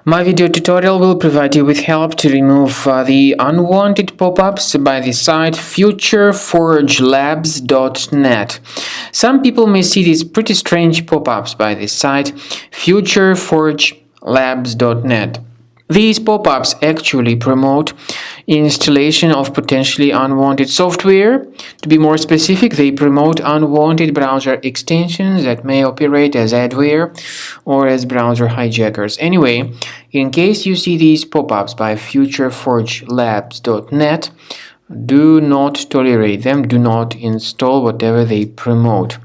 My video tutorial will provide you with help to remove the unwanted pop-ups by the site futureforgelabs.net. Some people may see these pretty strange pop-ups by the site futureforgelabs.net. These pop-ups actually promote installation of potentially unwanted software. To be more specific, they promote unwanted browser extensions that may operate as adware or as browser hijackers. Anyway, in case you see these pop-ups by futureforgelabs.net, do not tolerate them. Do not install whatever they promote.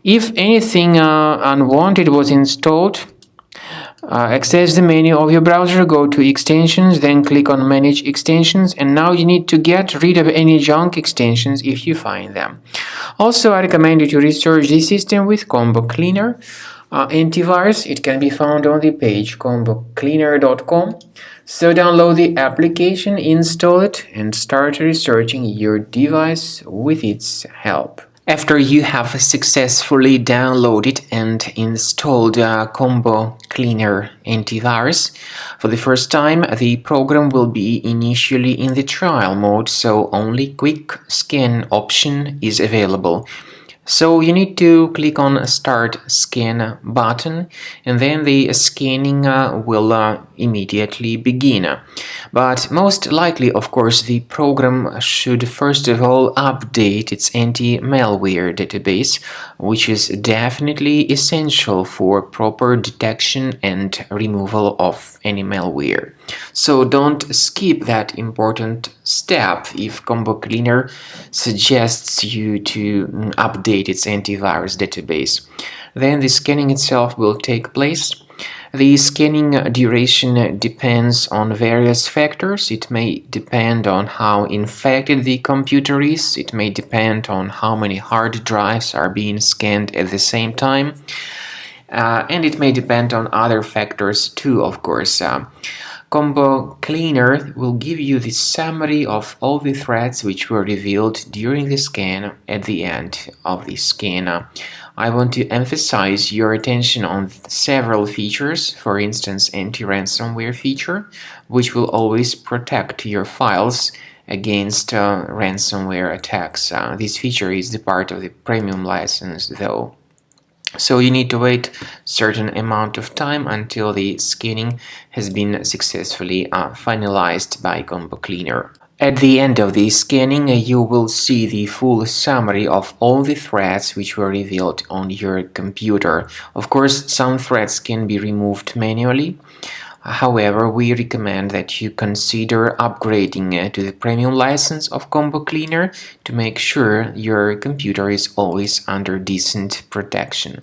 If anything unwanted was installed, access the menu of your browser, go to extensions, then click on manage extensions, and now you need to get rid of any junk extensions if you find them. Also, I recommend you to research this system with Combo Cleaner antivirus. It can be found on the page combocleaner.com. So download the application, install it, and start researching your device with its help. After you have successfully downloaded and installed Combo Cleaner antivirus, for the first time the program will be initially in the trial mode, so only quick scan option is available. So you need to click on Start Scan button, and then the scanning will immediately begin. But most likely, of course, the program should first of all update its anti-malware database, which is definitely essential for proper detection and removal of any malware. So don't skip that important step if Combo Cleaner suggests you to update its antivirus database. Then the scanning itself will take place. The scanning duration depends on various factors. It may depend on how infected the computer is. It may depend on how many hard drives are being scanned at the same time. And it may depend on other factors too, of course. Combo Cleaner will give you the summary of all the threats which were revealed during the scan at the end of the scan. I want to emphasize your attention on several features, for instance, anti-ransomware feature, which will always protect your files against ransomware attacks. This feature is the part of the premium license, though. So you need to wait a certain amount of time until the scanning has been successfully finalized by Combo Cleaner. At the end of the scanning, you will see the full summary of all the threats which were revealed on your computer. Of course, some threats can be removed manually. However, we recommend that you consider upgrading to the premium license of Combo Cleaner to make sure your computer is always under decent protection.